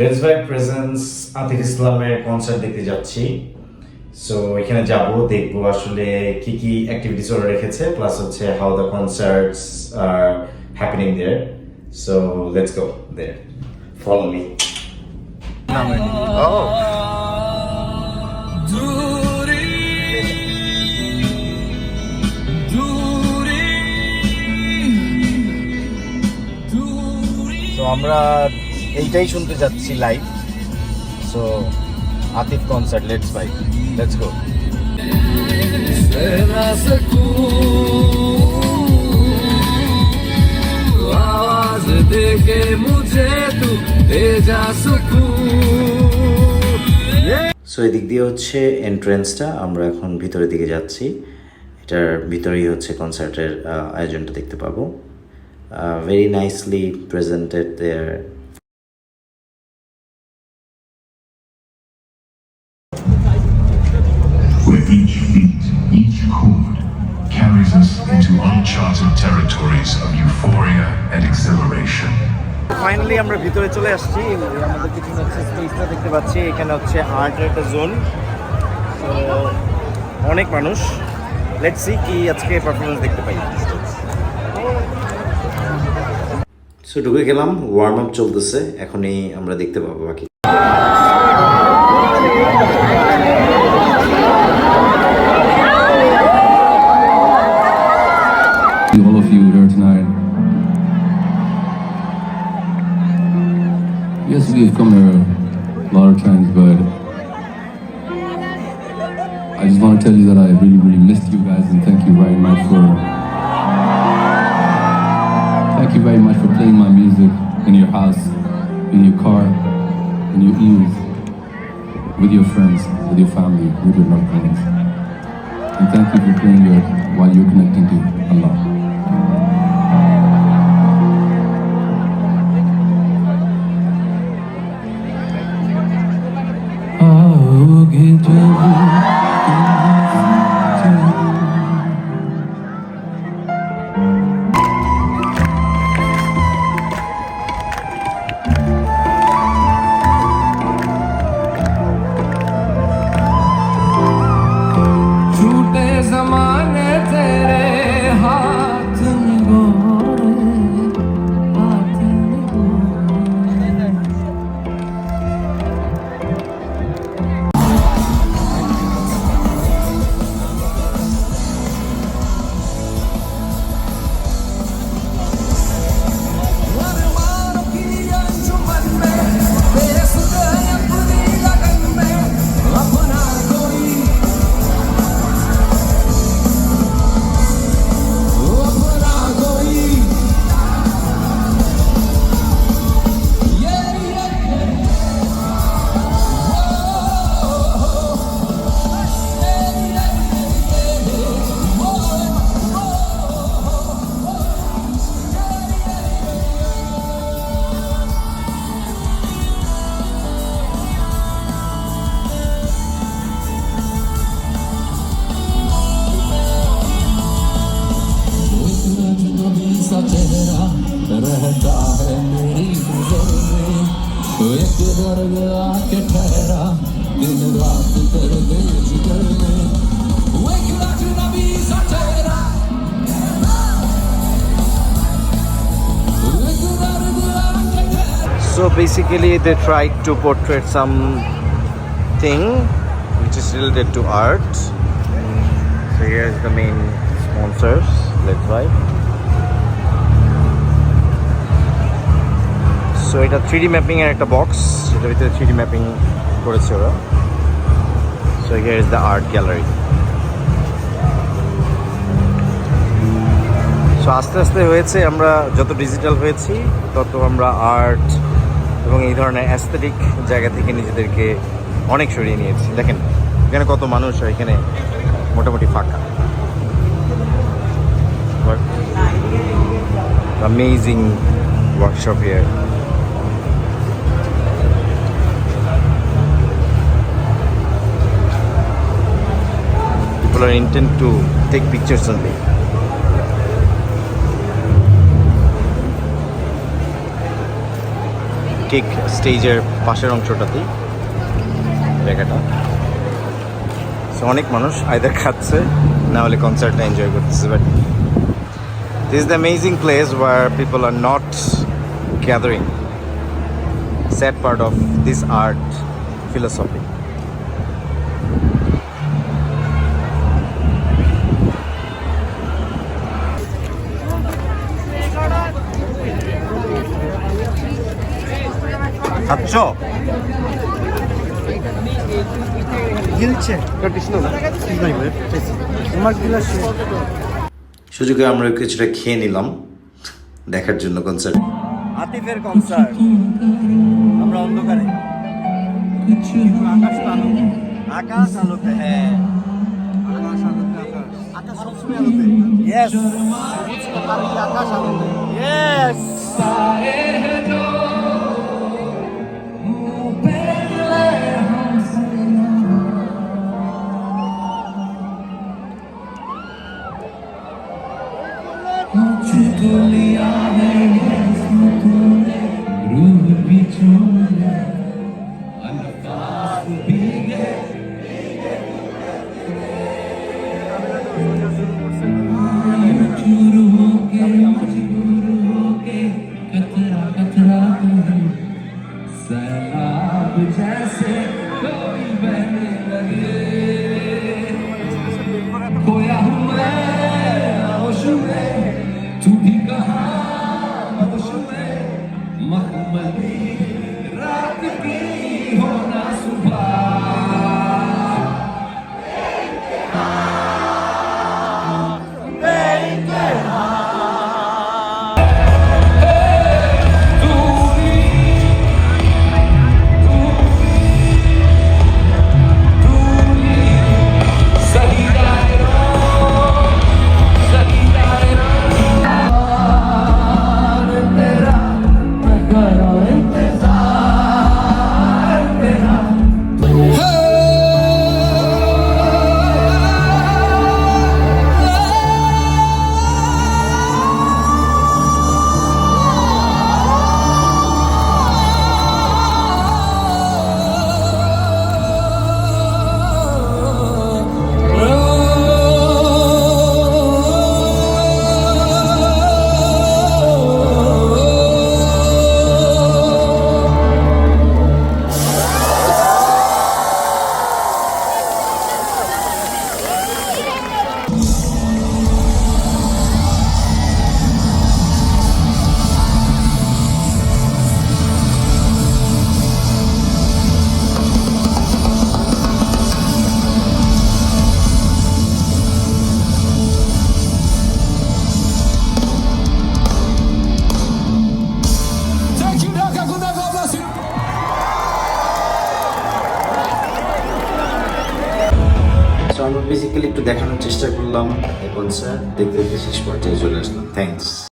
Let's ভাই presence Atif ইসলামের concert দেখতে যাচ্ছি। সো এখানে যাব, দেখবো আসলে কি কি অ্যাক্টিভিটিস ওরা রেখেছে, প্লাস হচ্ছে how the concerts are happening there. So let's go there, follow me. তো আমরা এইটাই শুনতে যাচ্ছি live. So Atif concert, let's ভাই, লেটস গো। সো এদিক দিয়ে হচ্ছে এন্ট্রেন্সটা, আমরা এখন ভিতরের দিকে যাচ্ছি। এটার ভিতরেই হচ্ছে কনসার্টের আয়োজনটা দেখতে পাবো। Very nicely presented there. Where each beat, each chord carries us into uncharted territories of euphoria and exhilaration. Finally আমরা ভিতরে চলে আসছি। আমাদের কিছু হচ্ছে স্পেসটা দেখতে পাচ্ছি, এখানে হচ্ছে আর্টের একটা জোন। তো অনেক মানুষ, লেটস সি কি আজকে পারফরমেন্স দেখতে পাই। সো ঢুকে গেলাম, ওয়ার্ম আপ চলতেছে, এখনই আমরা দেখতে পাবো বাকি। All of you here tonight. Yes, we've come here a lot of times, but I just want to tell you that I really missed you guys, and thank you very much for playing my music in your house, in your car, in your ears, with your friends, with your family, with your loved ones. And thank you for playing it while you're connecting to Allah. आओगे जब छूटे ज़माने तेरे हाथ में गोरे, हाथ में गोरे। सा चेहरा रहता है मेरी नजर में, एक दर्द आके ठहरा दिन रात कर दे जिगर में, एक अजनबी सा चेहरा, एक दर्द आके ठहरा। So basically they tried to portray something which is related to art. So here's the main sponsors, let's vibe. So এটা 3D ম্যাপিং এর একটা বক্স, এটার ভিতরে 3D ম্যাপিং করেছে ওরা। So here is the art gallery. So আস্তে আস্তে হয়েছে, আমরা যত ডিজিটাল হয়েছি তত আমরা আর্ট এবং এই ধরনের অ্যাস্থেটিক জায়গা থেকে নিজেদেরকে অনেক সরিয়ে নিয়েছি। দেখেন এখানে কত মানুষ, আর এখানে মোটামুটি ফাঁকা। Amazing workshop here. People are intent to take pictures only. ঠিক স্টেজের পাশের অংশটাতেই জায়গাটা। সো অনেক মানুষ আইদার খাচ্ছে না হলে কনসার্টটা এনজয় করতেছে, but this is the amazing place where people are not gathering. Sad part of this art philosophy. খাচ্ছ? সুযোগে আমরা কিছুটা খেয়ে নিলাম দেখার জন্য কনসার্ট। আতিফের কনসার্ট, আমরা অন্ধকারে আকাশ আলোতে, হ্যাঁ আকাশ সবসময় আলোতে, ইয়েস আকাশ আলোতে, ইয়েস। সো আমরা বেসিক্যালি একটু দেখানোর চেষ্টা করলাম এই কনসার্ট, দেখতে দেখতে শেষ পর্যায়ে চলে আসলাম। থ্যাংকস।